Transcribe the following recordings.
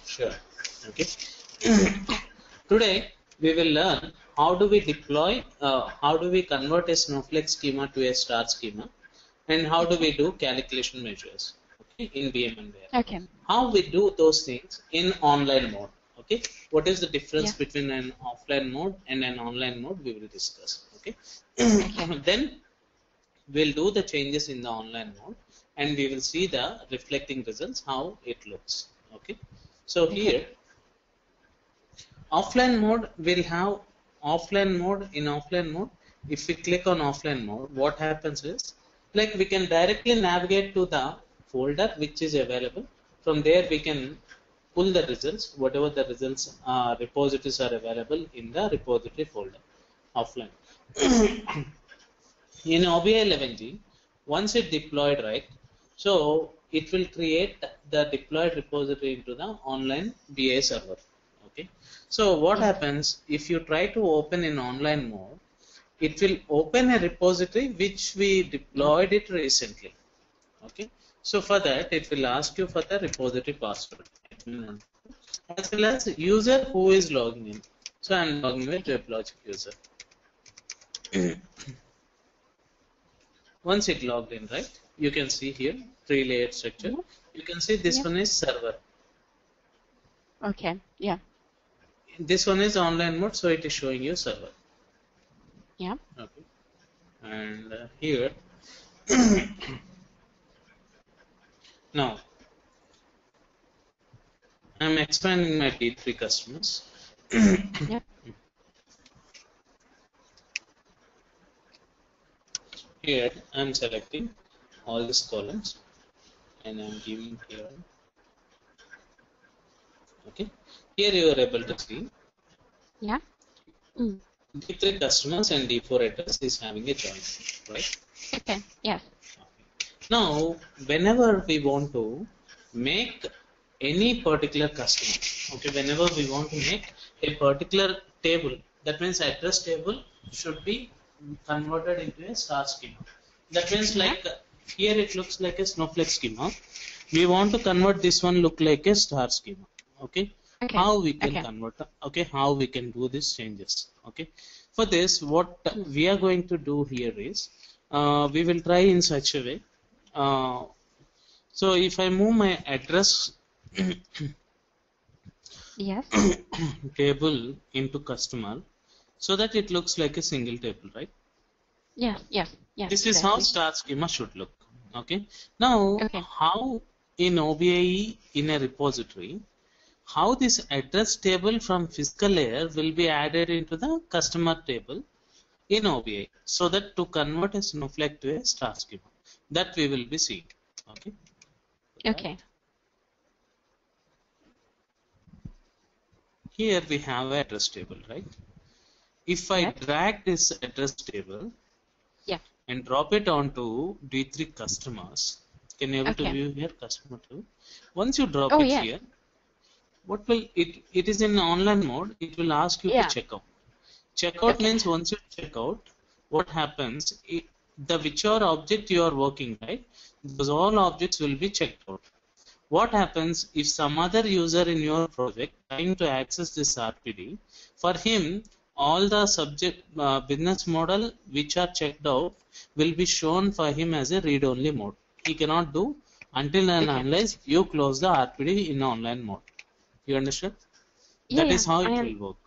Sure. Okay. Today we will learn how do we deploy, how do we convert a snowflake schema to a star schema, and how do we do calculation measures, okay, in VMware. Okay. How we do those things in online mode. Okay. What is the difference between an offline mode and an online mode? We will discuss. Okay. Then we'll do the changes in the online mode, and we will see the reflecting results, how it looks. Okay. So here, offline mode will have offline mode. In offline mode, if we click on offline mode, what happens is, like, we can directly navigate to the folder which is available. From there we can pull the results, whatever the results repositories are available in the repository folder offline. In OBIEE 11G, once it deployed, right, so it will create the deployed repository into the online BA server. Okay. So what happens if you try to open in online mode? It will open a repository which we deployed it recently. Okay. So for that, it will ask you for the repository password as well as user who is logging in. So I am logging with WebLogic user. Once it logged in, right, you can see here 3-layered structure. You can see this one is server. Okay. Yeah. This one is online mode, so it is showing you server. Yeah. Okay. And here now I am expanding my D3 customers. Yep. Here I am selecting all these columns and I am giving here. Okay. Here you are able to see. Yeah. D3 customers and D4 address is having a join, right? Okay. Yes. Now, whenever we want to make any particular customer, okay, whenever we want to make a particular table, that means address table should be converted into a star schema. That means, like, here it looks like a snowflake schema. We want to convert this one look like a star schema. Okay. How we can convert? Okay, how we can do these changes? Okay. For this, what we are going to do here is, we will try in such a way. So if I move my address table into customer, so that it looks like a single table, right? Yes. Yes. Yes. This is how star schema should look. Okay. Now, how in OBIEE in a repository, how this address table from physical layer will be added into the customer table in OBIEE, so that to convert a snowflake to a star schema, that we will be seeing. Okay. Okay. Here we have address table, right? If I drag this address table and drop it onto D3 customers, can you able to view here customer 2? Once you drop it here, what will it is in online mode, it will ask you to check out. Checkout means once you check out, what happens, the whichever object you are working, right, those all objects will be checked out. What happens if some other user in your project trying to access this RPD, for him all the subject business model which are checked out will be shown for him as a read-only mode. He cannot do until and unless you close the RPD in online mode. You understand? That is how it will work.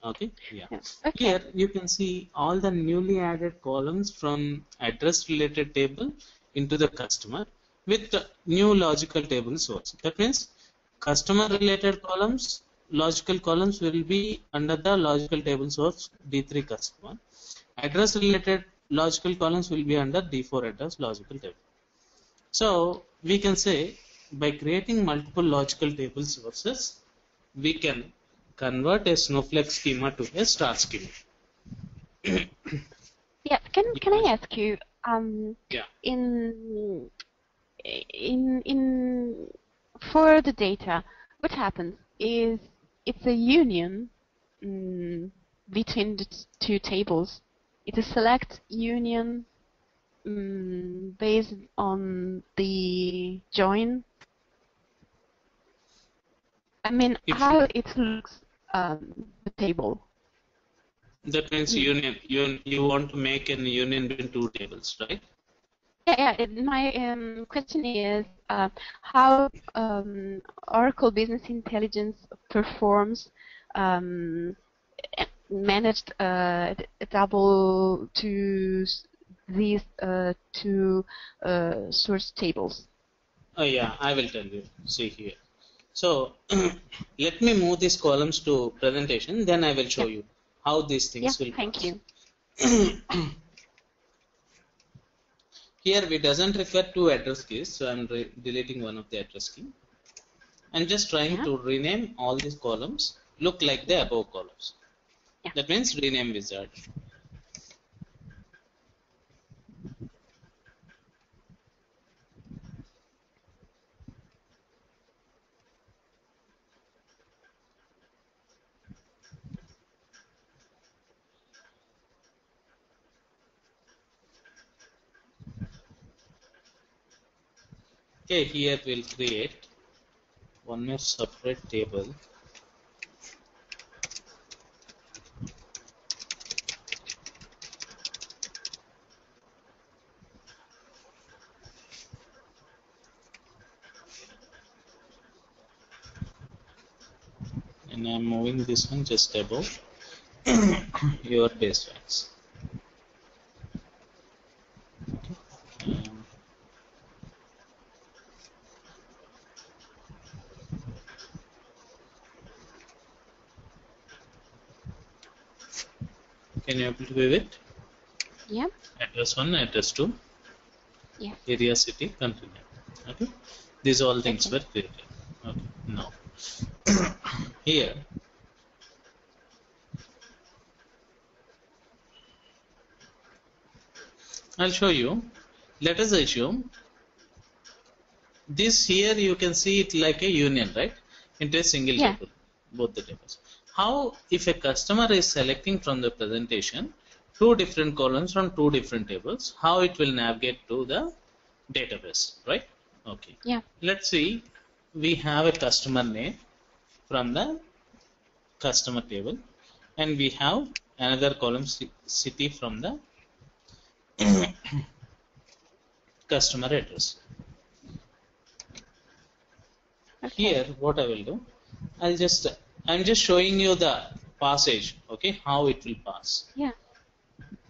Okay. Yeah. Here you can see all the newly added columns from address related table into the customer with new logical table source. That means customer related columns, logical columns will be under the logical table source D3 customer. Address related logical columns will be under D4 address logical table. So we can say, by creating multiple logical table sources, we can convert a snowflake schema to a star schema. Yeah. Can I ask you? In for the data, what happens is it's a union between the two tables. It's a select union based on the join I mean, how it looks, the table. That means union. You want to make an union between two tables, right? Yeah. My question is how Oracle Business Intelligence performs managed double to these two source tables. Oh yeah, I will tell you. See here. So let me move these columns to presentation. Then I will show you how these things will. Thank you. Here we doesn't require two address keys, so I'm deleting one of the address key. I'm just trying to rename all these columns look like the above columns. That means rename wizard. Okay, here we'll create one more separate table. And I'm moving this one just above your base facts. Can you able to view it? Yeah. Address 1, address 2. Yeah. Area, city, country name. Okay. These all things were created. Okay. Now, here, I'll show you. Let us assume this here you can see it like a union, right? Into a single table, both the tables. How if a customer is selecting from the presentation two different columns from two different tables, how it will navigate to the database, right? Okay. Yeah. Let's see. We have a customer name from the customer table, and we have another column city from the customer address. Okay. Here, what I will do, I'm just showing you the passage, okay, how it will pass. Yeah.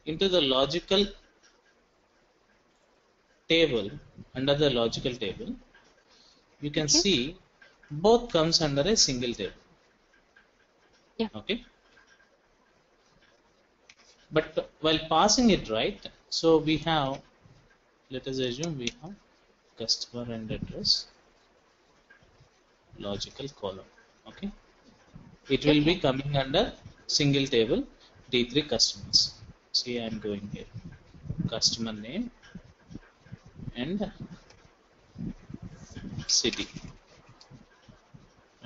Into the logical table, under the logical table, you can see both comes under a single table. Yeah. Okay. But while passing it right, so we have, let us assume we have customer and address, logical column. Okay. It will be coming under single table D3 customers. See, I am going here. Customer name and city.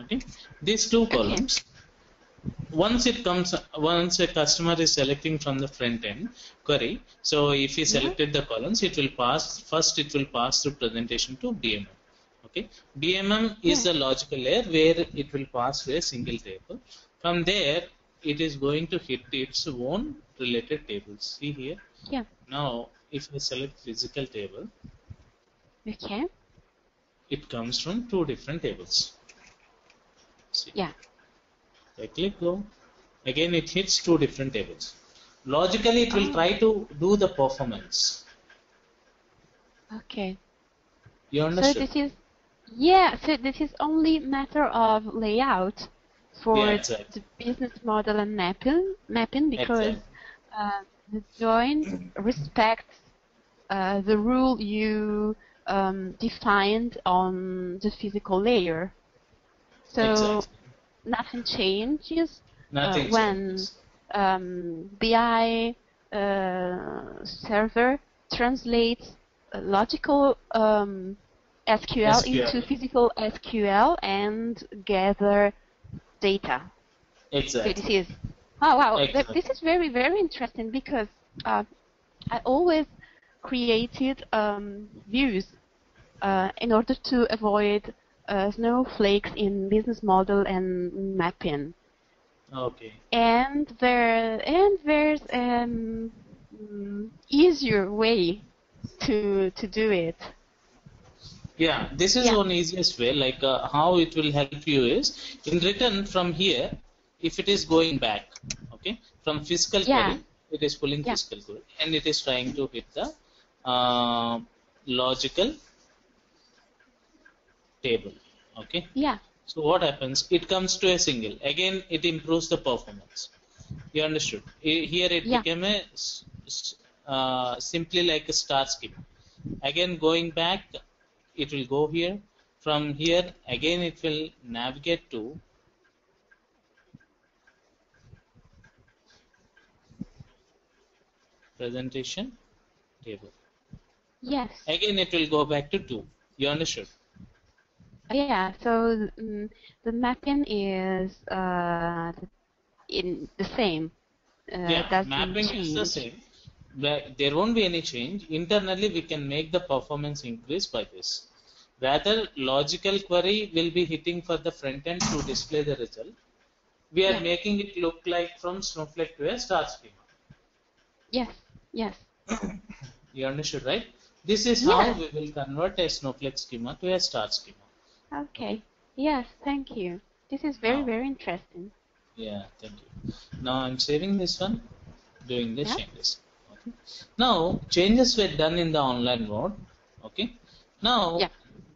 Okay. These two columns. Once a customer is selecting from the front end query, so if he selected the columns, it will pass through presentation to BMM. Okay, BMM is the logical layer where it will pass to a single table. From there, it is going to hit its own related tables. See here. Yeah. Now, if I select physical table, okay, it comes from two different tables. See. Yeah. I click go. Again, it hits two different tables. Logically, it will try to do the performance. Okay. You understood? So this is only matter of layout for the business model and mapping because the join respects the rule you defined on the physical layer. So nothing changes when BI server translates logical SQL into physical SQL and gather data. Exactly. So this is wow. This is very, very interesting because I always created views in order to avoid snowflakes in business model and mapping. Okay. And there's easier way to do it. Yeah, this is one easiest way. Like how it will help you is in return from here, if it is going back, okay, from fiscal query, it is pulling fiscal query, and it is trying to hit the logical table. Okay. Yeah. So what happens? It comes to a single. Again, it improves the performance. You understood? Here it became a simply like a star schema. Again, going back, it will go here. From here, again, it will navigate to presentation table. Yes. Again, it will go back to 2. You understood? Yeah. So the mapping is in the same. Mapping is the same. There won't be any change. Internally, we can make the performance increase by this. Rather, logical query will be hitting for the front end to display the result. We are making it look like from Snowflake to a star schema. Yes, yes. You understood, right? This is how we will convert a Snowflake schema to a star schema. Okay. Yes, thank you. This is very, very interesting. Yeah, thank you. Now I'm saving this one, doing the changes. Okay. Now, changes were done in the online mode. Okay. Now,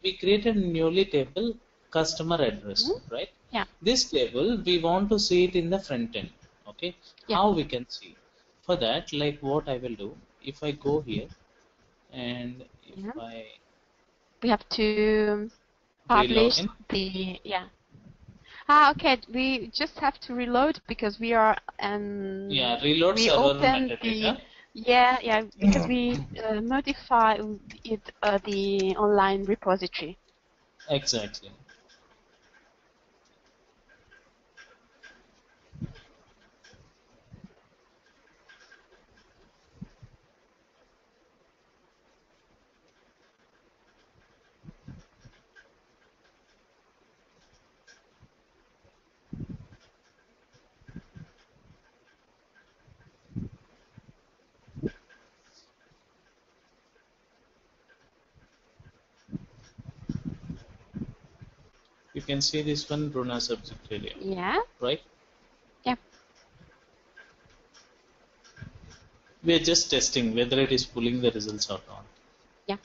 we created a newly table customer address, right? Yeah. This table, we want to see it in the front end. Okay. How we can see? For that, like what I will do, if I go here and if I... We have to publish the... okay, we just have to reload because we are... reload we server open metadata. Because we modify it the online repository. Exactly. You can see this one Bruna subject area. Yeah. Right? Yeah. We are just testing whether it is pulling the results or not. Yeah.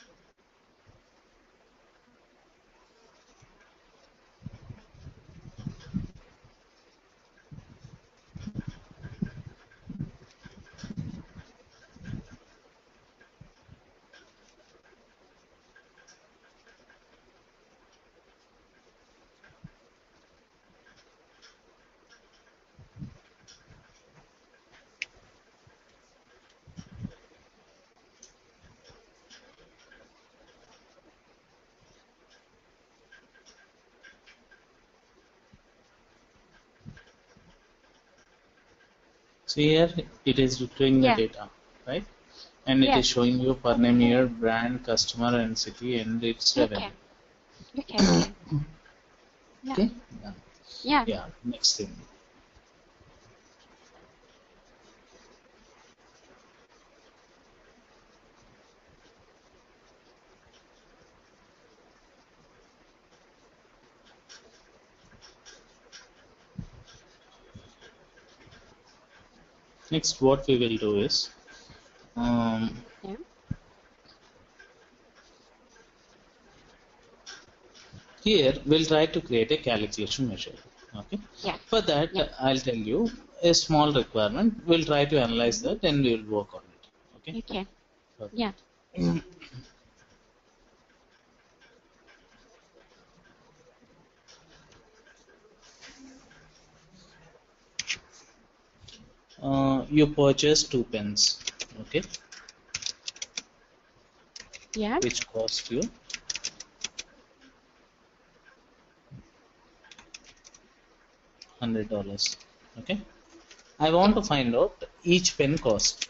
See here, it is retrieving the data, right? And it is showing you per name, year, brand, customer, and city, and its revenue. Okay. Okay? Yeah, next thing. Next, what we will do is, here we'll try to create a calculation measure. Okay. For that, I'll tell you a small requirement. We'll try to analyze that and we'll work on it. Okay. Yeah. You purchase 2 pens. Okay. Yeah. Which cost you $100. Okay. I want to find out each pen cost.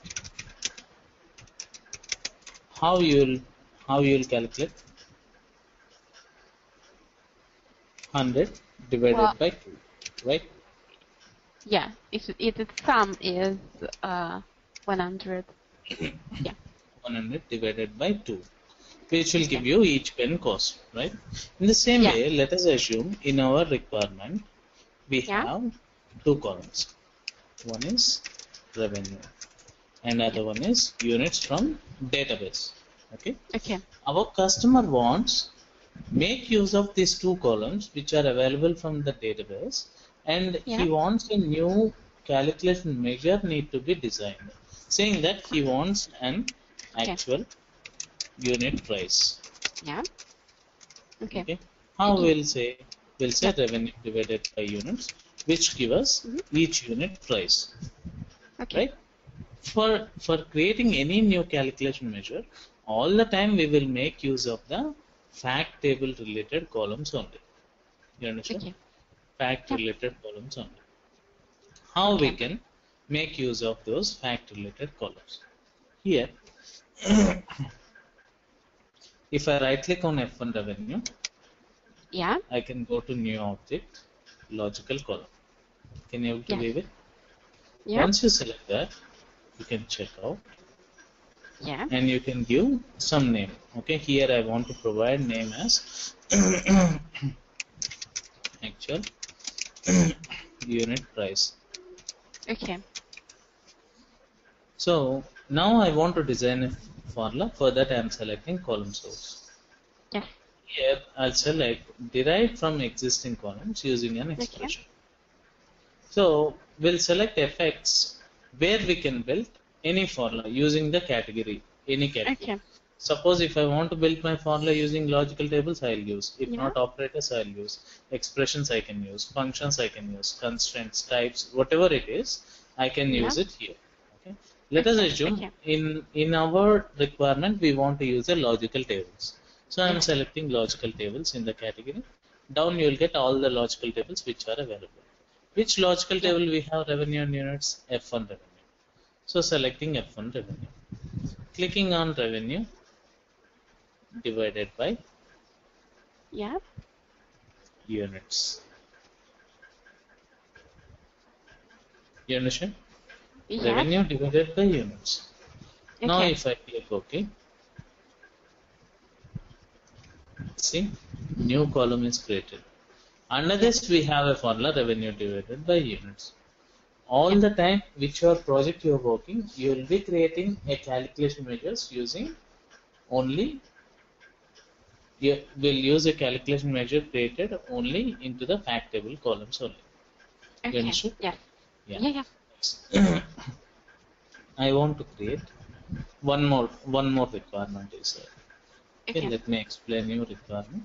How you'll calculate? 100 divided by 2, right? Yeah, if its sum is 100. Yeah. 100 divided by 2, which will give you each pen cost, right? In the same way, let us assume in our requirement we have two columns. One is revenue and other one is units from database. Okay. Our customer wants make use of these two columns which are available from the database, and he wants a new calculation measure need to be designed, saying that he wants an actual unit price. Okay. How we'll say revenue divided by units, which give us each unit price. Right? For creating any new calculation measure, all the time we will make use of the fact table related columns only. You understand? Fact related columns only. How we can make use of those fact related columns? Here, if I right click on F1 revenue, I can go to new object, logical column. Can you able to view it? Once you select that, you can check out. And you can give some name. Okay, here I want to provide name as actual unit price. So now I want to design a formula. For that I am selecting column source. Here I'll select derived from existing columns using an expression. So we'll select fx where we can build any formula using the category, any category. Suppose if I want to build my formula using logical tables, I'll use. If not operators, I'll use. Expressions I can use. Functions I can use. Constraints, types, whatever it is, I can use it here. Okay. Let us assume in our requirement we want to use a logical tables. So I am selecting logical tables in the category. Down you will get all the logical tables which are available. Which logical table we have revenue and units? F1 revenue. So selecting F1 revenue. Clicking on revenue divided by units. You understand? Revenue divided by units. Now if I click OK, see, new column is created. Under this we have a formula revenue divided by units. All the time which your project you are working, you will be creating a calculation measures using only, you will use a calculation measure created only into the fact table columns only. You understand? Yeah. I want to create one more requirement is there. Okay, let me explain your requirement.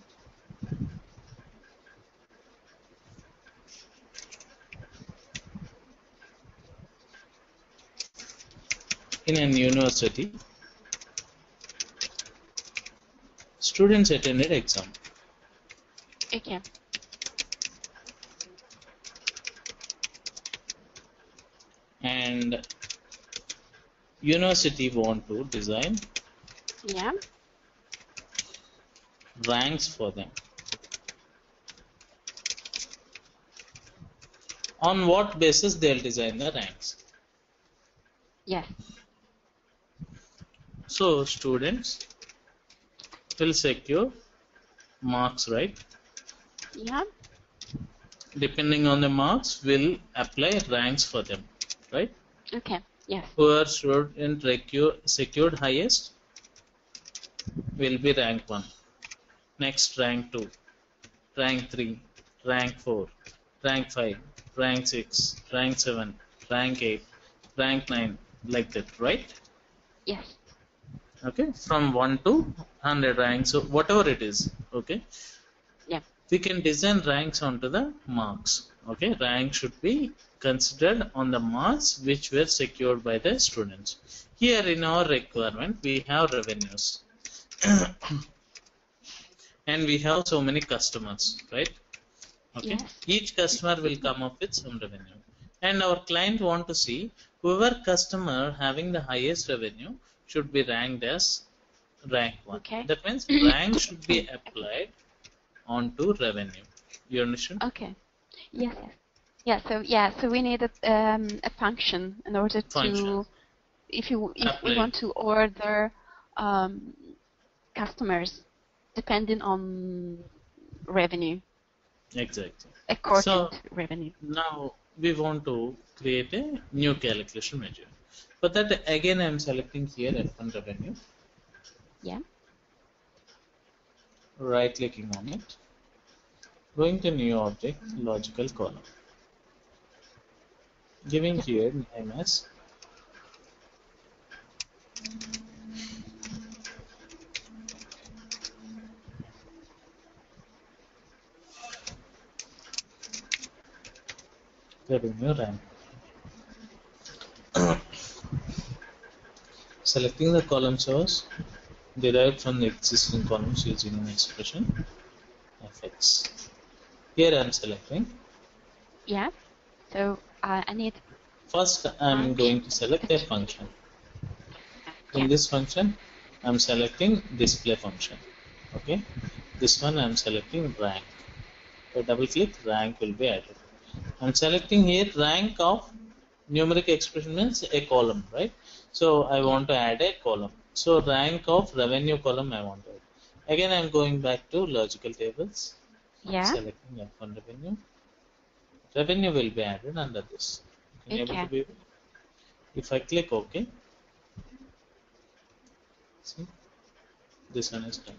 In an university, students attended exam. And university want to design ranks for them. On what basis they'll design the ranks? So students will secure marks, right? Depending on the marks, will apply ranks for them, right? Whoever student secured highest will be rank 1. Next rank 2, rank 3, rank 4, rank 5, rank 6, rank 7, rank 8, rank 9, like that, right? Okay, from 1 to 100 ranks, so whatever it is, okay? We can design ranks onto the marks. Okay, rank should be considered on the marks which were secured by the students. Here in our requirement, we have revenues. And we have so many customers, right? Okay, each customer will come up with some revenue. And our client want to see whoever customer having the highest revenue should be ranked as rank 1. That means rank should be applied onto revenue. You understand? Okay. Yes. Yeah. So we need a function in order to, if we want to order customers depending on revenue. Exactly. According to revenue. Now we want to create a new calculation measure. For that, again, I am selecting here F1 revenue. Yeah. Right clicking on it. Going to new object, logical column. Giving here name as revenue rank. Selecting the column source derived from the existing columns using an expression fx. Here I am selecting. Yeah. So I need. First, I am going to select a function. In this function, I am selecting display function. Okay. This one I am selecting rank. So double click, rank will be added. I am selecting here rank of numeric expression means a column, right? So I want to add a column. So rank of revenue column I want to add. Again, I am going back to logical tables. Yeah. Selecting F1 revenue. Revenue will be added under this. Can you able to be? If I click OK, see, this one is done.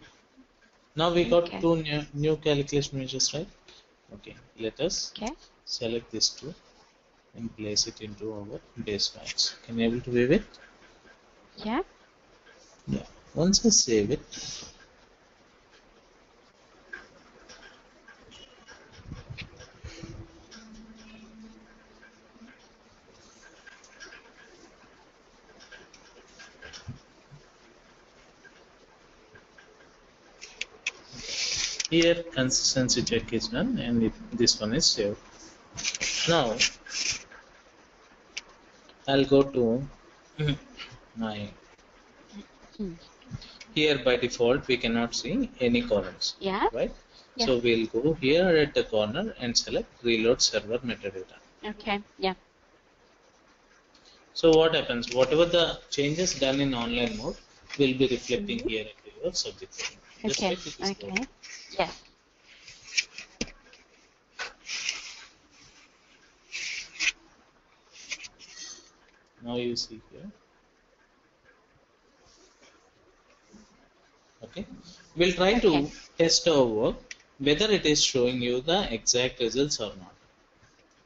Now we got two new calculation measures, right? Okay, let us select this two and place it into our base files. Can you able to view it? Yeah. Yeah. Once I save it, here consistency check is done and this one is saved. Now I'll go to my here by default we cannot see any columns. Yeah. Right? Yeah. So we'll go here at the corner and select reload server metadata. Okay. Yeah. So what happens? Whatever the changes done in online mode will be reflecting here into your subject. Okay. Okay. Yes. Now you see here. Okay. We'll try to test our work whether it is showing you the exact results or not.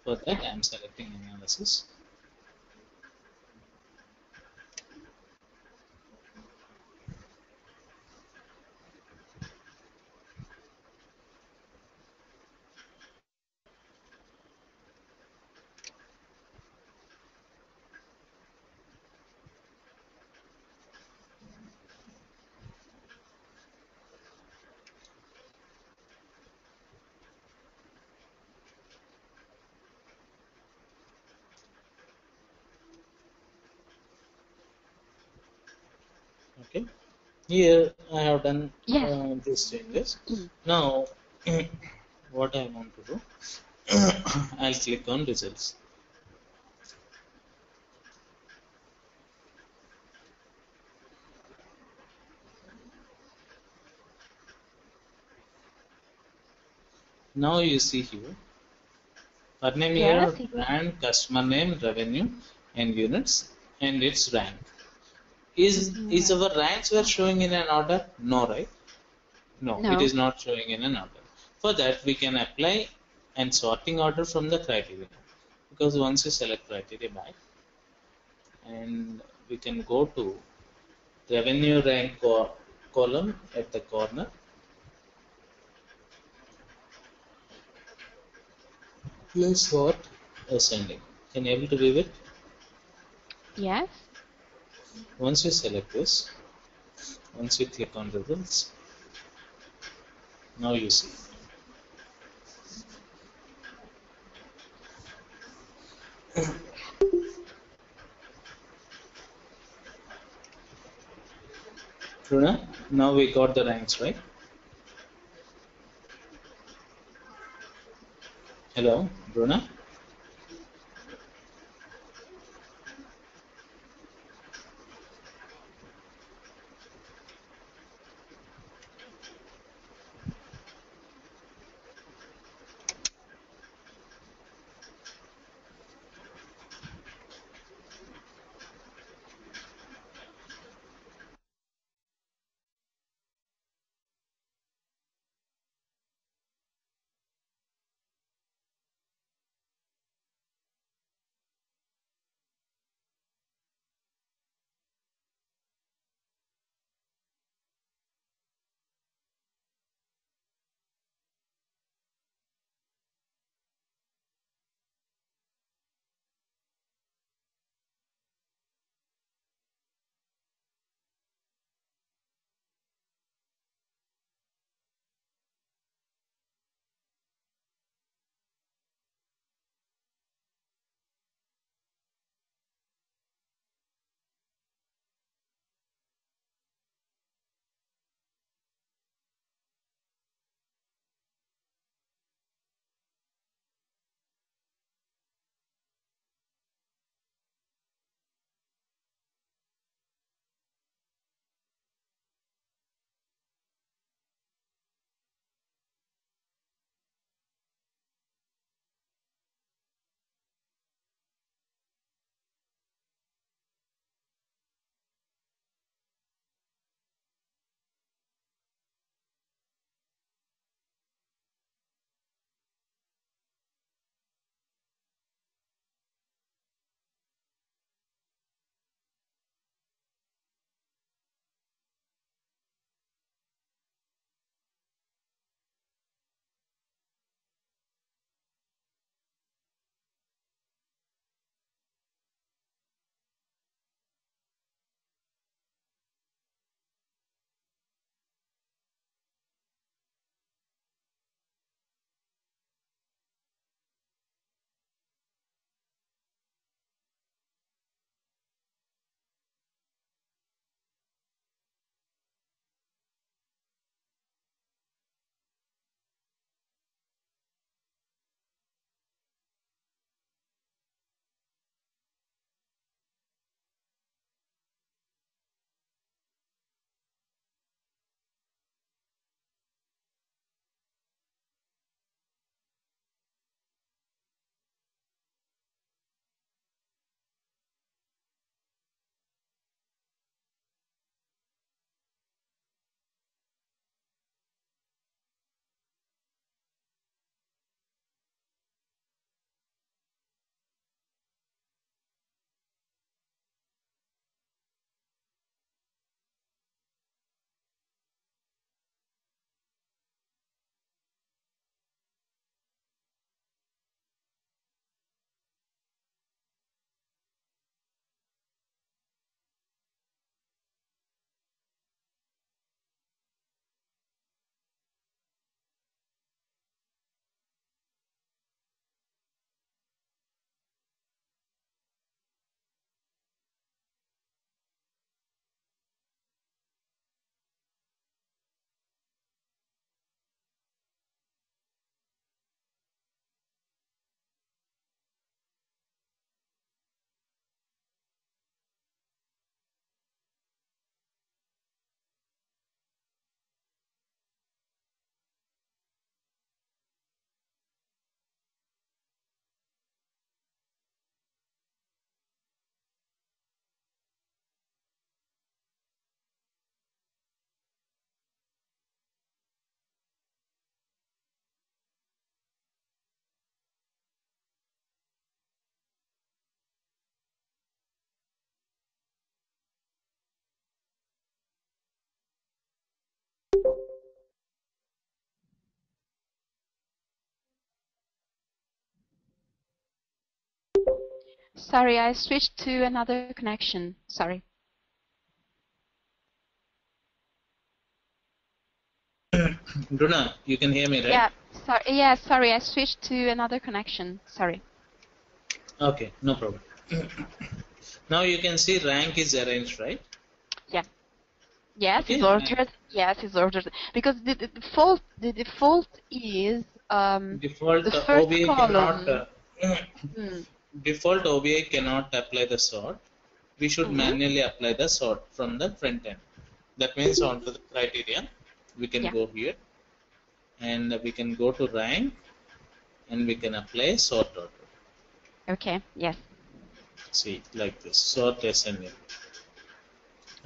For that, I am selecting analysis. Okay. Here I have done these changes. Now, what I want to do, I'll click on results. Now you see here, per name here, brand, customer name, revenue, and units, and its rank. Is our ranks were showing in an order? No, right? No, it is not showing in an order. For that, we can apply and sorting order from the criteria. Because once you select criteria back, and we can go to revenue rank column at the corner. Please sort ascending. Can you able to view it? Yes. Once you select this, once you click on results, now you see. Truna, now we got the ranks, right? Hello, Bruna? Sorry, I switched to another connection. Sorry. Bruna, you can hear me, right? Yeah, sorry. Yeah, sorry, I switched to another connection. Sorry. Okay, no problem. Now you can see rank is arranged, right? Yeah. Yes, Okay. it's ordered. Yes, it's ordered because the default is default the first OBIEE column. cannot default OBIEE cannot apply the sort. We should manually apply the sort from the front end. That means onto the criteria, we can go here and we can go to rank and we can apply sort order. Okay, yes. See, like this, sort SNL.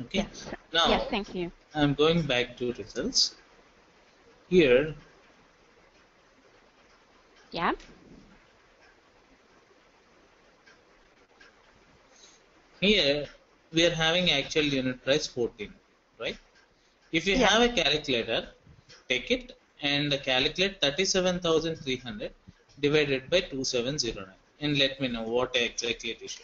Okay, yes. now yes, thank you. I'm going back to results. Here, here we are having actual unit price 14, right? If you have a calculator, take it and calculate 37,300 divided by 2709 and let me know what exactly it is.